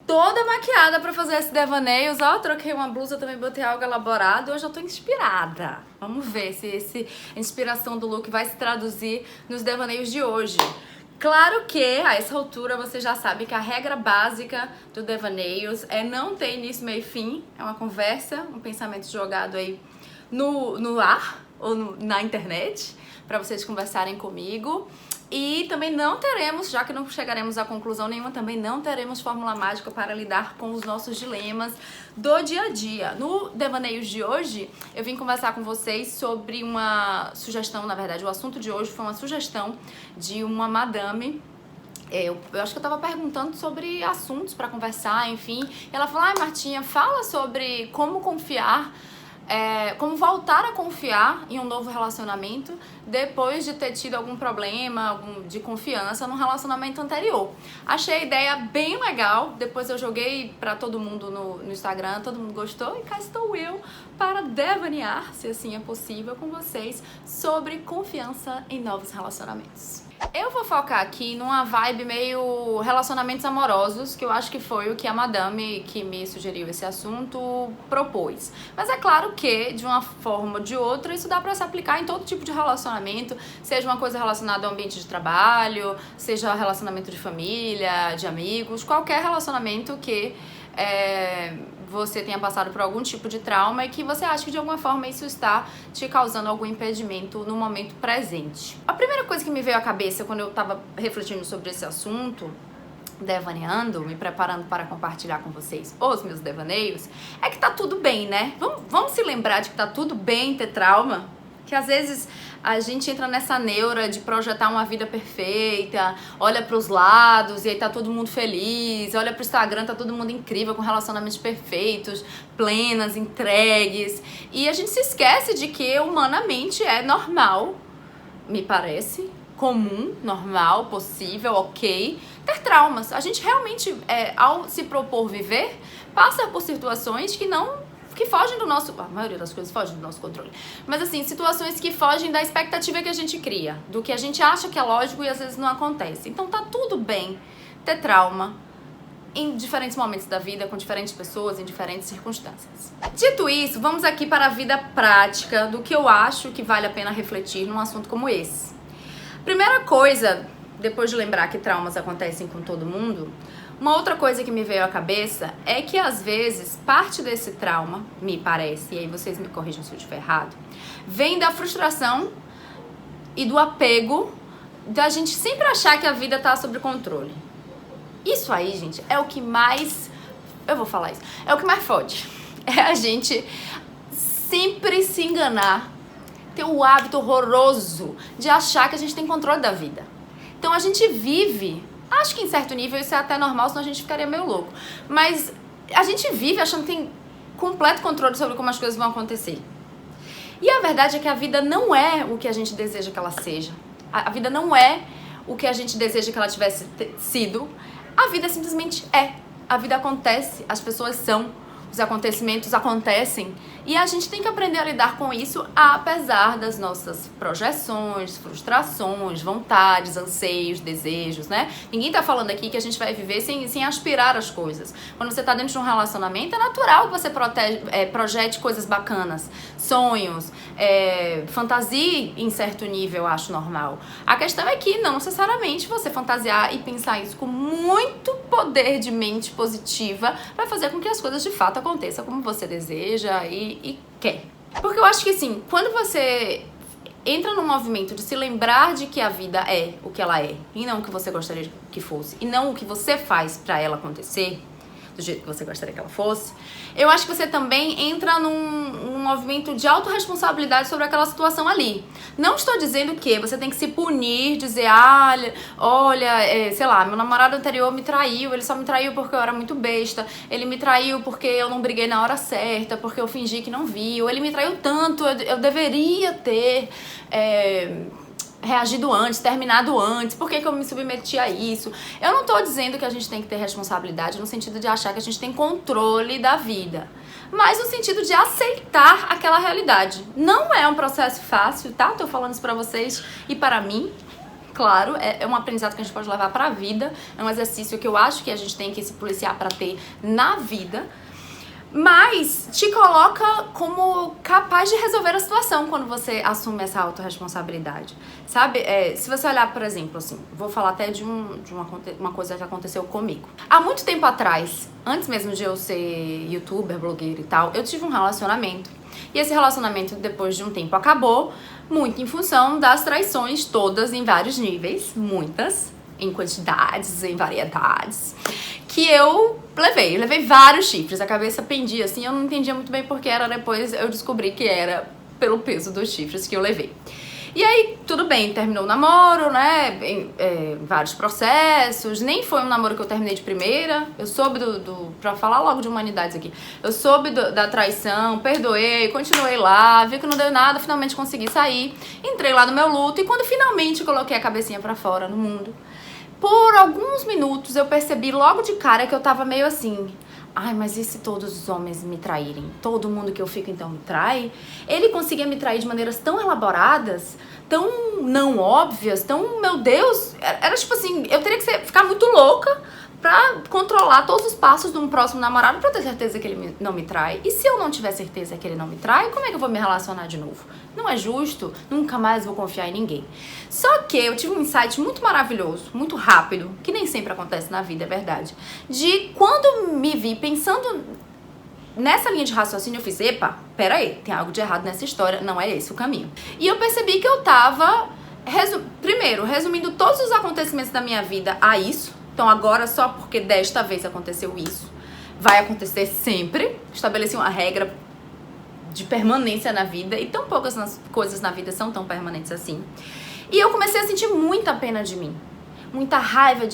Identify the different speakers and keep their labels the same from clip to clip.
Speaker 1: toda maquiada pra fazer esse devaneios. Ó, troquei uma blusa, também botei algo elaborado. Hoje eu tô inspirada. Vamos ver se a inspiração do look vai se traduzir nos devaneios de hoje. Claro que a essa altura você já sabe que a regra básica do devaneios é não ter início, meio e fim. É uma conversa, um pensamento jogado aí no ar ou na internet para vocês conversarem comigo. E também não teremos, já que não chegaremos a conclusão nenhuma, também não teremos fórmula mágica para lidar com os nossos dilemas do dia a dia. No Devaneios de hoje, eu vim conversar com vocês sobre uma sugestão, na verdade, o assunto de hoje foi uma sugestão de uma madame. Eu acho que eu tava perguntando sobre assuntos para conversar, enfim. E ela falou, Martinha, fala sobre como confiar, como voltar a confiar em um novo relacionamento depois de ter tido algum problema de confiança no relacionamento anterior. Achei a ideia bem legal, depois eu joguei pra todo mundo no Instagram, todo mundo gostou e cá estou eu para devanear, se assim é possível, com vocês sobre confiança em novos relacionamentos. Eu vou focar aqui numa vibe meio relacionamentos amorosos, que eu acho que foi o que a madame que me sugeriu esse assunto propôs. Mas é claro que, de uma forma ou de outra, isso dá pra se aplicar em todo tipo de relacionamento, seja uma coisa relacionada ao ambiente de trabalho, seja relacionamento de família, de amigos, qualquer relacionamento que você tenha passado por algum tipo de trauma e que você acha que de alguma forma isso está te causando algum impedimento no momento presente. A primeira coisa que me veio à cabeça quando eu estava refletindo sobre esse assunto, devaneando, me preparando para compartilhar com vocês os meus devaneios, é que tá tudo bem, né? Vamos se lembrar de que tá tudo bem ter trauma? Que às vezes a gente entra nessa neura de projetar uma vida perfeita, olha pros lados e aí tá todo mundo feliz, olha pro Instagram, tá todo mundo incrível, com relacionamentos perfeitos, plenas, entregues. E a gente se esquece de que humanamente é normal, me parece, comum, normal, possível, ok, ter traumas. A gente realmente, ao se propor viver, passa por situações que fogem do nosso... A maioria das coisas fogem do nosso controle. Mas assim, situações que fogem da expectativa que a gente cria, do que a gente acha que é lógico e às vezes não acontece. Então tá tudo bem ter trauma em diferentes momentos da vida, com diferentes pessoas, em diferentes circunstâncias. Dito isso, vamos aqui para a vida prática do que eu acho que vale a pena refletir num assunto como esse. Primeira coisa, depois de lembrar que traumas acontecem com todo mundo, uma outra coisa que me veio à cabeça é que às vezes parte desse trauma, me parece, e aí vocês me corrijam se eu estiver errado, vem da frustração e do apego da gente sempre achar que a vida tá sob controle. Isso aí, gente, é o que mais... Eu vou falar isso. É o que mais fode. É a gente sempre se enganar, ter o hábito horroroso de achar que a gente tem controle da vida. Então a gente vive... Acho que em certo nível isso é até normal, senão a gente ficaria meio louco. Mas a gente vive achando que tem completo controle sobre como as coisas vão acontecer. E a verdade é que a vida não é o que a gente deseja que ela seja. A vida não é o que a gente deseja que ela tivesse sido. A vida simplesmente é. A vida acontece, as pessoas são, os acontecimentos acontecem. E a gente tem que aprender a lidar com isso, apesar das nossas projeções, frustrações, vontades, anseios, desejos, né? Ninguém tá falando aqui que a gente vai viver sem aspirar as coisas. Quando você tá dentro de um relacionamento, é natural que você projete coisas bacanas, sonhos, fantasie em certo nível, eu acho normal. A questão é que não necessariamente você fantasiar e pensar isso com muito poder de mente positiva vai fazer com que as coisas de fato aconteçam como você deseja e quer. Porque eu acho que assim, quando você entra num movimento de se lembrar de que a vida é o que ela é e não o que você gostaria que fosse, e não o que você faz pra ela acontecer do jeito que você gostaria que ela fosse, eu acho que você também entra num movimento de autorresponsabilidade sobre aquela situação ali. Não estou dizendo que você tem que se punir, dizer, olha, sei lá, meu namorado anterior me traiu, ele só me traiu porque eu era muito besta, ele me traiu porque eu não briguei na hora certa, porque eu fingi que não vi, ou ele me traiu tanto, eu deveria ter... reagido antes, terminado antes, por que eu me submeti a isso? Eu não tô dizendo que a gente tem que ter responsabilidade no sentido de achar que a gente tem controle da vida, mas no sentido de aceitar aquela realidade. Não é um processo fácil, tá? Tô falando isso pra vocês e para mim. claro, é um aprendizado que a gente pode levar pra vida, é um exercício que eu acho que a gente tem que se policiar pra ter na vida, mas te coloca como capaz de resolver a situação quando você assume essa autorresponsabilidade, sabe? Se você olhar, por exemplo, assim, vou falar até de uma coisa que aconteceu comigo. Há muito tempo atrás, antes mesmo de eu ser youtuber, blogueira e tal, eu tive um relacionamento. E esse relacionamento, depois de um tempo, acabou muito em função das traições todas em vários níveis, muitas, em quantidades, em variedades, que eu levei vários chifres, a cabeça pendia assim, eu não entendia muito bem porque era, depois eu descobri que era pelo peso dos chifres que eu levei. E aí, tudo bem, terminou o namoro, né, vários processos, nem foi um namoro que eu terminei de primeira, eu soube pra falar logo de humanidades aqui, eu soube da traição, perdoei, continuei lá, vi que não deu nada, finalmente consegui sair, entrei lá no meu luto e quando finalmente coloquei a cabecinha pra fora no mundo, por alguns minutos eu percebi logo de cara que eu tava meio assim, ai, mas e se todos os homens me traírem? Todo mundo que eu fico então me trai? Ele conseguia me trair de maneiras tão elaboradas, tão não óbvias, tão, meu Deus, era tipo assim, eu teria que ficar muito louca pra controlar todos os passos de um próximo namorado pra ter certeza que ele não me trai. E se eu não tiver certeza que ele não me trai, como é que eu vou me relacionar de novo? Não é justo, nunca mais vou confiar em ninguém. Só que eu tive um insight muito maravilhoso, muito rápido, que nem sempre acontece na vida, é verdade, de quando me vi pensando nessa linha de raciocínio, eu fiz, epa, peraí, tem algo de errado nessa história, não é esse o caminho. E eu percebi que eu tava, primeiro, resumindo todos os acontecimentos da minha vida a isso. Então agora, só porque desta vez aconteceu isso, vai acontecer sempre. Estabeleci uma regra de permanência na vida, e tão poucas coisas na vida são tão permanentes assim. E eu comecei a sentir muita pena de mim. Muita raiva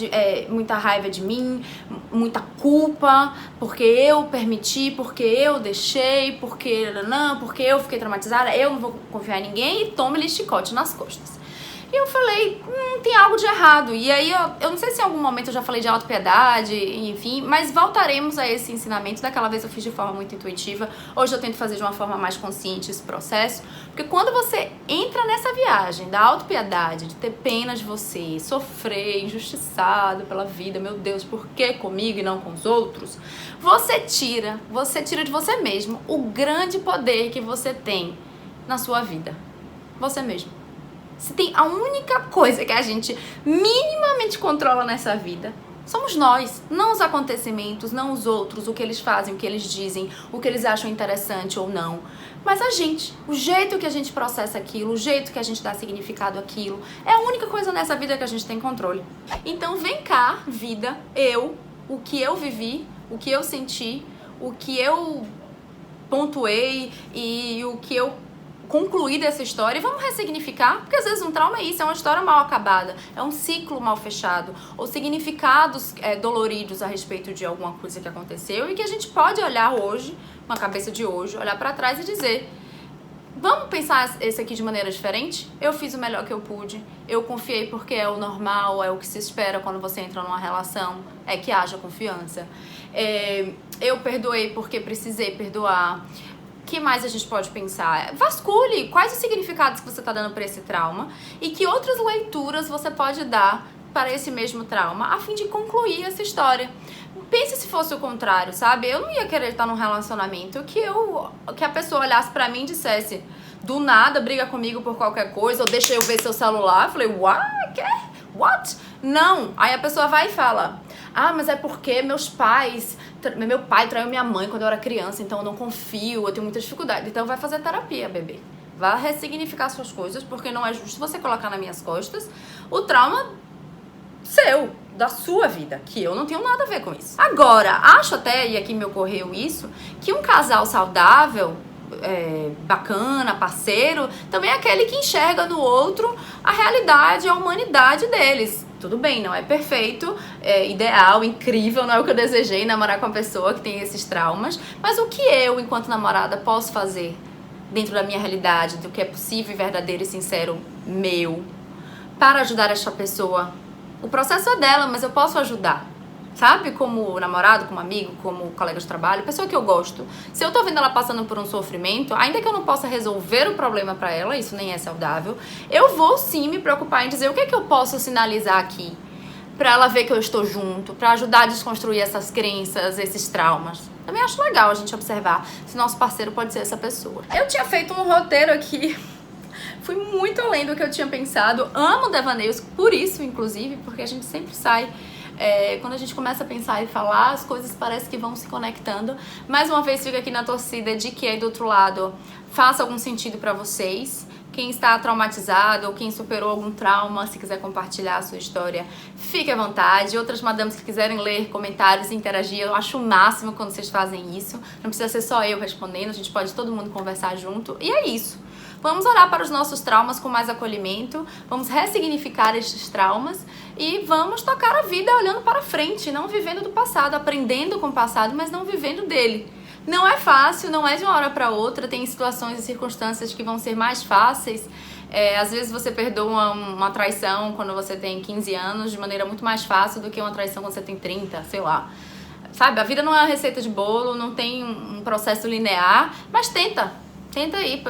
Speaker 1: de mim, muita culpa, porque eu permiti, porque eu deixei, porque eu fiquei traumatizada, eu não vou confiar em ninguém, e tome-lhe chicote nas costas. E eu falei, tem algo de errado. E aí eu não sei se em algum momento eu já falei de autopiedade, enfim, mas voltaremos a esse ensinamento. Daquela vez eu fiz de forma muito intuitiva, hoje eu tento fazer de uma forma mais consciente esse processo, porque quando você entra nessa viagem da autopiedade, de ter pena de você, sofrer, injustiçado pela vida, meu Deus, por que comigo e não com os outros? Você tira de você mesmo o grande poder que você tem na sua vida. Você mesmo. Se tem a única coisa que a gente minimamente controla nessa vida, somos nós, não os acontecimentos, não os outros, o que eles fazem, o que eles dizem, o que eles acham interessante ou não, mas a gente, o jeito que a gente processa aquilo, o jeito que a gente dá significado àquilo, é a única coisa nessa vida que a gente tem controle. Então vem cá, vida, o que eu vivi, o que eu senti, o que eu pontuei e o que eu concluir dessa história e vamos ressignificar, porque às vezes um trauma é isso, é uma história mal acabada, é um ciclo mal fechado, ou significados doloridos a respeito de alguma coisa que aconteceu e que a gente pode olhar hoje, com a cabeça de hoje, olhar pra trás e dizer, vamos pensar esse aqui de maneira diferente? Eu fiz o melhor que eu pude, eu confiei porque é o normal, é o que se espera quando você entra numa relação, é que haja confiança, eu perdoei porque precisei perdoar. O que mais a gente pode pensar? Vasculhe quais os significados que você está dando para esse trauma e que outras leituras você pode dar para esse mesmo trauma a fim de concluir essa história. Pense se fosse o contrário, sabe? Eu não ia querer estar num relacionamento que a pessoa olhasse para mim e dissesse do nada, briga comigo por qualquer coisa ou deixa eu ver seu celular. Eu falei, what? Não. Aí a pessoa vai e fala, mas é porque meu pai traiu minha mãe quando eu era criança, então eu não confio, eu tenho muita dificuldade. Então vai fazer terapia, bebê. Vai ressignificar suas coisas, porque não é justo você colocar nas minhas costas o trauma seu, da sua vida, que eu não tenho nada a ver com isso. Agora, acho até, e aqui me ocorreu isso, que um casal saudável, bacana, parceiro, também é aquele que enxerga no outro a realidade, a humanidade deles. Tudo bem, não é perfeito, é ideal, incrível, não é o que eu desejei, namorar com uma pessoa que tem esses traumas, mas o que eu, enquanto namorada, posso fazer dentro da minha realidade, do que é possível, verdadeiro e sincero meu, para ajudar esta pessoa? O processo é dela, mas eu posso ajudar. sabe? Como namorado, como amigo, como colega de trabalho, pessoa que eu gosto. Se eu tô vendo ela passando por um sofrimento, ainda que eu não possa resolver o problema pra ela, isso nem é saudável, eu vou sim me preocupar em dizer o que é que eu posso sinalizar aqui pra ela ver que eu estou junto, pra ajudar a desconstruir essas crenças, esses traumas. Também acho legal a gente observar se nosso parceiro pode ser essa pessoa. Eu tinha feito um roteiro aqui, fui muito além do que eu tinha pensado. Amo devaneios, por isso, inclusive, porque a gente sempre sai... quando a gente começa a pensar e falar, as coisas parecem que vão se conectando. Mais uma vez, fica aqui na torcida de que aí do outro lado faça algum sentido pra vocês. Quem está traumatizado ou quem superou algum trauma, se quiser compartilhar a sua história, fique à vontade. Outras madames que quiserem ler comentários e interagir, eu acho o máximo quando vocês fazem isso. Não precisa ser só eu respondendo, a gente pode todo mundo conversar junto. E é isso. Vamos olhar para os nossos traumas com mais acolhimento, vamos ressignificar estes traumas e vamos tocar a vida olhando para frente, não vivendo do passado, aprendendo com o passado, mas não vivendo dele. Não é fácil, não é de uma hora para outra, tem situações e circunstâncias que vão ser mais fáceis. Às vezes você perdoa uma traição quando você tem 15 anos de maneira muito mais fácil do que uma traição quando você tem 30, sei lá. Sabe, a vida não é uma receita de bolo, não tem um processo linear, mas tenta aí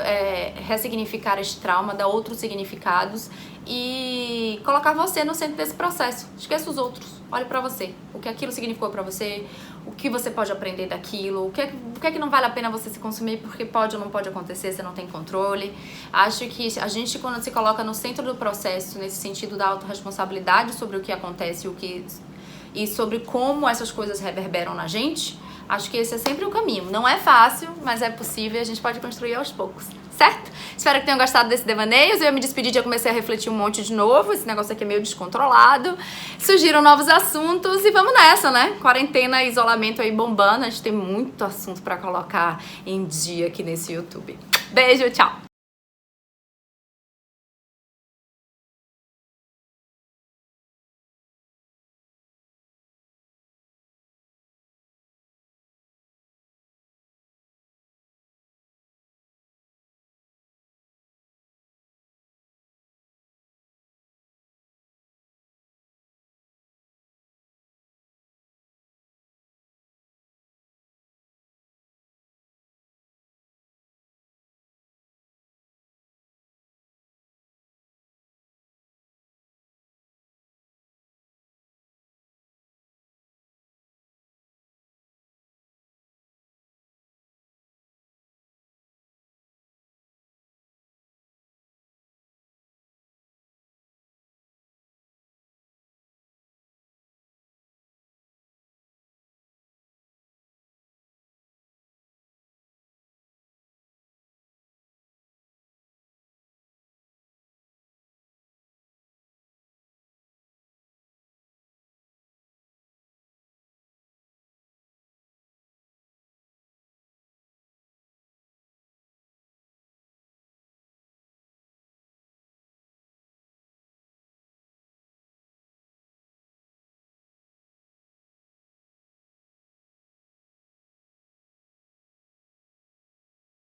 Speaker 1: ressignificar este trauma, dar outros significados e colocar você no centro desse processo. Esqueça os outros, olhe pra você, o que aquilo significou pra você, o que você pode aprender daquilo, o que é que não vale a pena você se consumir porque pode ou não pode acontecer, você não tem controle. Acho que a gente, quando se coloca no centro do processo, nesse sentido da autorresponsabilidade sobre o que acontece e sobre como essas coisas reverberam na gente, acho que esse é sempre o caminho. Não é fácil, mas é possível e a gente pode construir aos poucos, certo? Espero que tenham gostado desse devaneios. Eu ia me despedir, já comecei a refletir um monte de novo. Esse negócio aqui é meio descontrolado. Surgiram novos assuntos e vamos nessa, né? Quarentena, isolamento aí bombando. A gente tem muito assunto pra colocar em dia aqui nesse YouTube. Beijo, tchau!